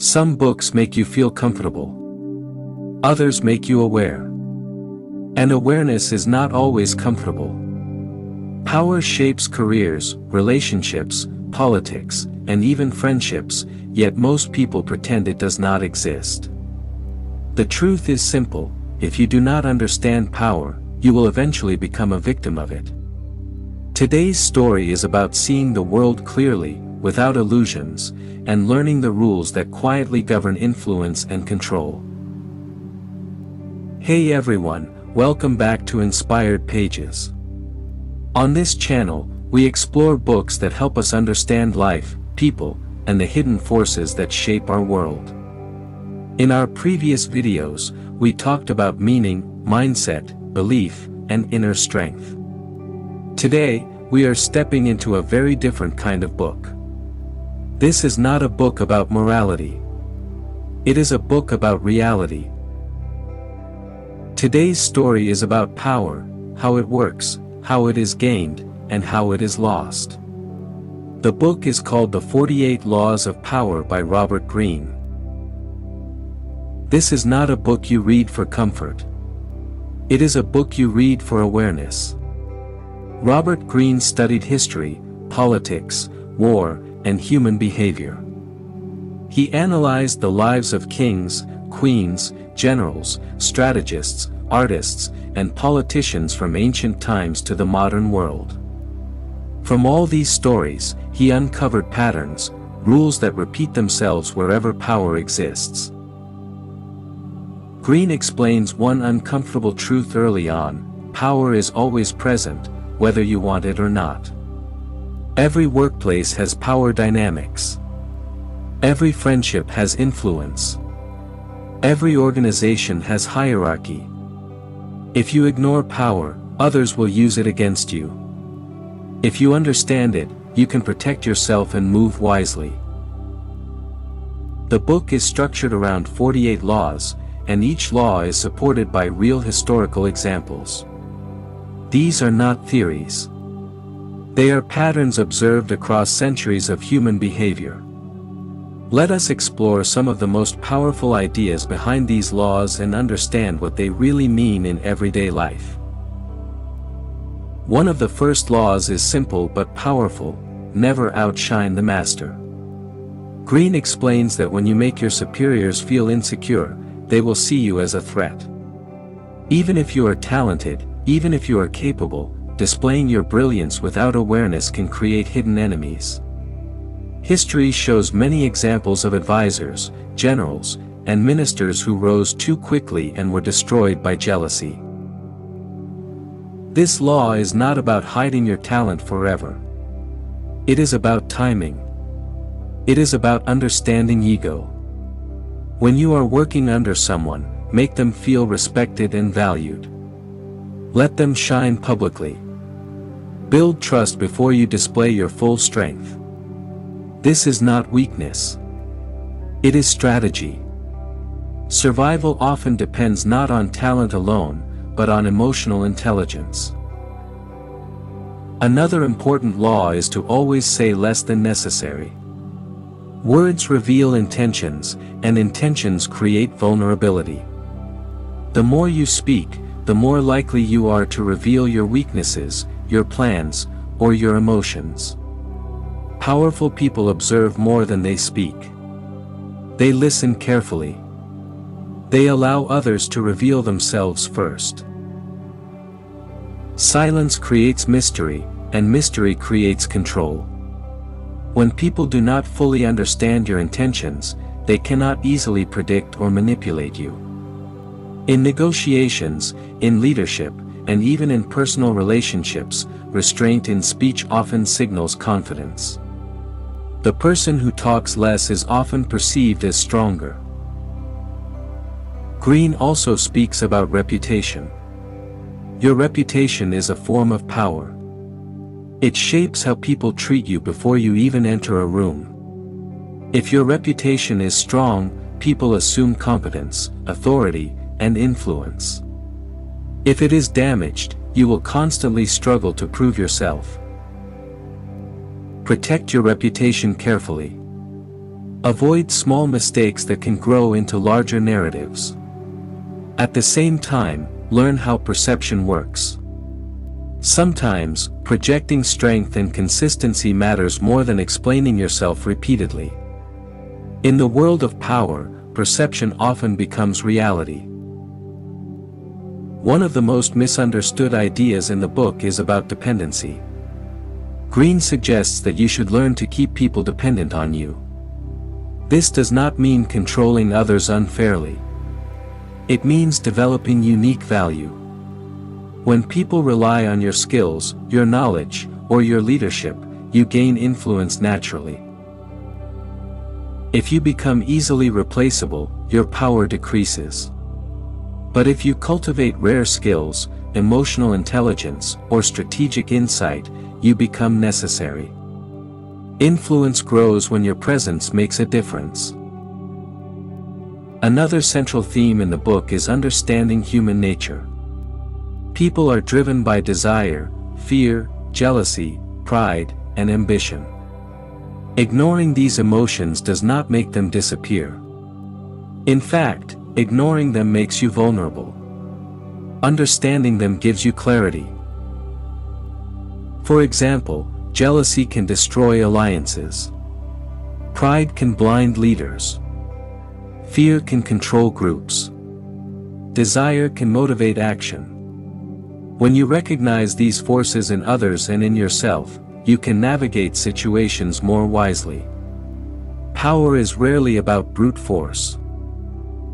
Some books make you feel comfortable. Others make you aware. And awareness is not always comfortable. Power shapes careers, relationships, politics, and even friendships, yet most people pretend it does not exist. The truth is simple: if you do not understand power, you will eventually become a victim of it. Today's story is about seeing the world clearly, without illusions, and learning the rules that quietly govern influence and control. Hey everyone, welcome back to Inspired Pages. On this channel, we explore books that help us understand life, people, and the hidden forces that shape our world. In our previous videos, we talked about meaning, mindset, belief, and inner strength. Today, we are stepping into a very different kind of book. This is not a book about morality. It is a book about reality. Today's story is about power, how it works, how it is gained, and how it is lost. The book is called The 48 Laws of Power by Robert Greene. This is not a book you read for comfort. It is a book you read for awareness. Robert Greene studied history, politics, war, and human behavior. He analyzed the lives of kings, queens, generals, strategists, artists, and politicians from ancient times to the modern world. From all these stories, he uncovered patterns, rules that repeat themselves wherever power exists. Greene explains one uncomfortable truth early on: power is always present, whether you want it or not. Every workplace has power dynamics. Every friendship has influence. Every organization has hierarchy. If you ignore power, others will use it against you. If you understand it, you can protect yourself and move wisely. The book is structured around 48 laws, and each law is supported by real historical examples. These are not theories. They are patterns observed across centuries of human behavior. Let us explore some of the most powerful ideas behind these laws and understand what they really mean in everyday life. One of the first laws is simple but powerful: never outshine the master. Greene explains that when you make your superiors feel insecure, they will see you as a threat. Even if you are talented, even if you are capable, displaying your brilliance without awareness can create hidden enemies. History shows many examples of advisors, generals, and ministers who rose too quickly and were destroyed by jealousy. This law is not about hiding your talent forever. It is about timing. It is about understanding ego. When you are working under someone, make them feel respected and valued. Let them shine publicly. Build trust before you display your full strength. This is not weakness. It is strategy. Survival often depends not on talent alone, but on emotional intelligence. Another important law is to always say less than necessary. Words reveal intentions, and intentions create vulnerability. The more you speak, the more likely you are to reveal your weaknesses, your plans, or your emotions. Powerful people observe more than they speak. They listen carefully. They allow others to reveal themselves first. Silence creates mystery, and mystery creates control. When people do not fully understand your intentions, they cannot easily predict or manipulate you. In negotiations, in leadership, and even in personal relationships, restraint in speech often signals confidence. The person who talks less is often perceived as stronger. Greene also speaks about reputation. Your reputation is a form of power. It shapes how people treat you before you even enter a room. If your reputation is strong, people assume competence, authority, and influence. If it is damaged, you will constantly struggle to prove yourself. Protect your reputation carefully. Avoid small mistakes that can grow into larger narratives. At the same time, learn how perception works. Sometimes, projecting strength and consistency matters more than explaining yourself repeatedly. In the world of power, perception often becomes reality. One of the most misunderstood ideas in the book is about dependency. Greene suggests that you should learn to keep people dependent on you. This does not mean controlling others unfairly. It means developing unique value. When people rely on your skills, your knowledge, or your leadership, you gain influence naturally. If you become easily replaceable, your power decreases. But if you cultivate rare skills, emotional intelligence, or strategic insight, you become necessary. Influence grows when your presence makes a difference. Another central theme in the book is understanding human nature. People are driven by desire, fear, jealousy, pride, and ambition. Ignoring these emotions does not make them disappear. In fact, ignoring them makes you vulnerable. Understanding them gives you clarity. For example, jealousy can destroy alliances. Pride can blind leaders. Fear can control groups. Desire can motivate action. When you recognize these forces in others and in yourself, you can navigate situations more wisely. Power is rarely about brute force.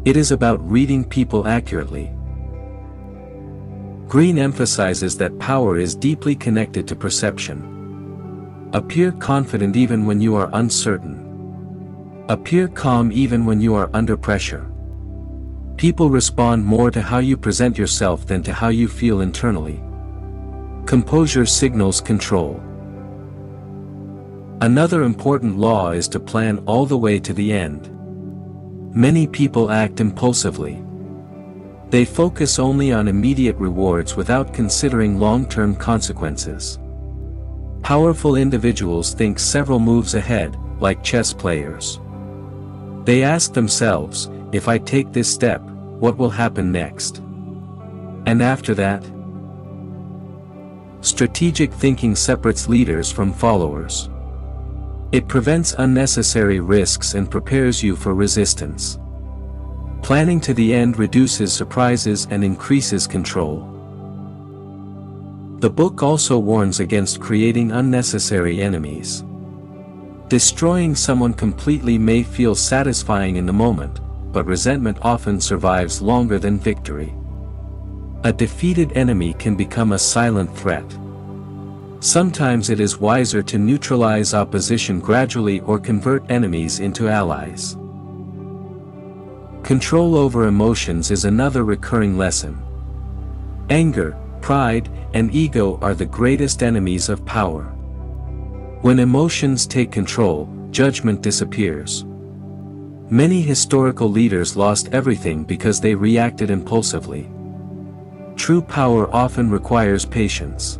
It is about reading people accurately. Greene emphasizes that power is deeply connected to perception. Appear confident even when you are uncertain. Appear calm even when you are under pressure. People respond more to how you present yourself than to how you feel internally. Composure signals control. Another important law is to plan all the way to the end. Many people act impulsively. They focus only on immediate rewards without considering long-term consequences. Powerful individuals think several moves ahead, like chess players. They ask themselves, if I take this step, what will happen next? And after that? Strategic thinking separates leaders from followers. It prevents unnecessary risks and prepares you for resistance. Planning to the end reduces surprises and increases control. The book also warns against creating unnecessary enemies. Destroying someone completely may feel satisfying in the moment, but resentment often survives longer than victory. A defeated enemy can become a silent threat. Sometimes it is wiser to neutralize opposition gradually or convert enemies into allies. Control over emotions is another recurring lesson. Anger, pride, and ego are the greatest enemies of power. When emotions take control, judgment disappears. Many historical leaders lost everything because they reacted impulsively. True power often requires patience.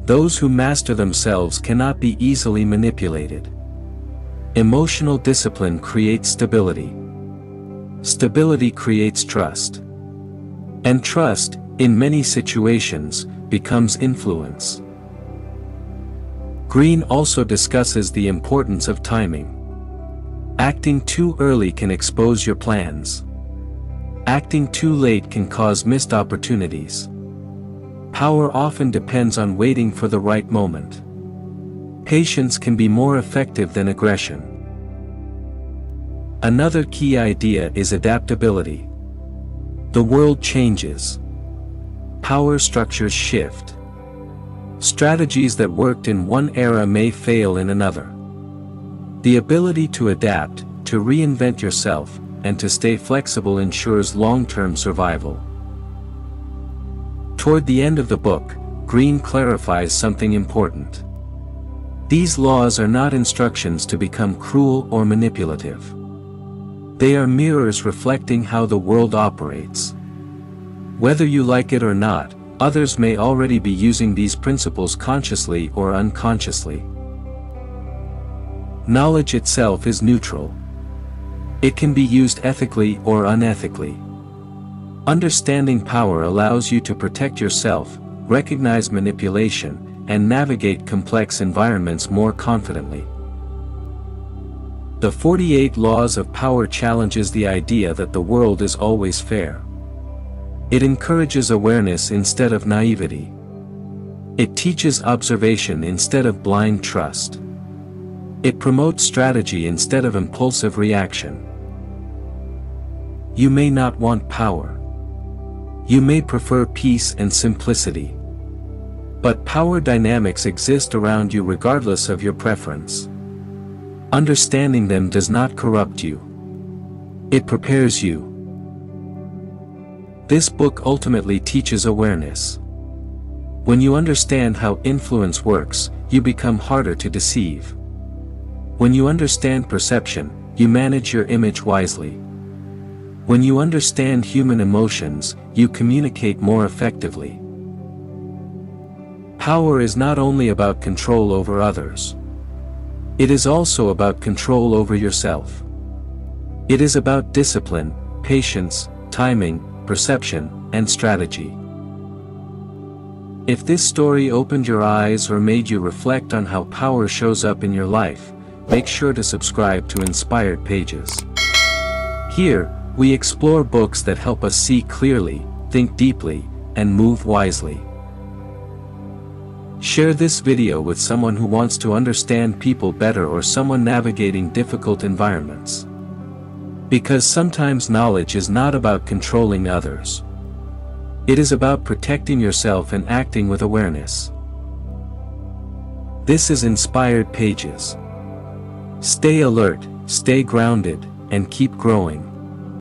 Those who master themselves cannot be easily manipulated. Emotional discipline creates stability. Stability creates trust. And trust, in many situations, becomes influence. Greene also discusses the importance of timing. Acting too early can expose your plans. Acting too late can cause missed opportunities. Power often depends on waiting for the right moment. Patience can be more effective than aggression. Another key idea is adaptability. The world changes. Power structures shift. Strategies that worked in one era may fail in another. The ability to adapt, to reinvent yourself, and to stay flexible ensures long-term survival. Toward the end of the book, Greene clarifies something important. These laws are not instructions to become cruel or manipulative. They are mirrors reflecting how the world operates. Whether you like it or not, others may already be using these principles consciously or unconsciously. Knowledge itself is neutral. It can be used ethically or unethically. Understanding power allows you to protect yourself, recognize manipulation, and navigate complex environments more confidently. The 48 Laws of Power challenges the idea that the world is always fair. It encourages awareness instead of naivety. It teaches observation instead of blind trust. It promotes strategy instead of impulsive reaction. You may not want power. You may prefer peace and simplicity. But power dynamics exist around you regardless of your preference. Understanding them does not corrupt you. It prepares you. This book ultimately teaches awareness. When you understand how influence works, you become harder to deceive. When you understand perception, you manage your image wisely. When you understand human emotions, you communicate more effectively. Power is not only about control over others. It is also about control over yourself. It is about discipline, patience, timing, perception, and strategy. If this story opened your eyes or made you reflect on how power shows up in your life, make sure to subscribe to Inspired Pages. Here, we explore books that help us see clearly, think deeply, and move wisely. Share this video with someone who wants to understand people better or someone navigating difficult environments. Because sometimes knowledge is not about controlling others. It is about protecting yourself and acting with awareness. This is Inspired Pages. Stay alert, stay grounded, and keep growing.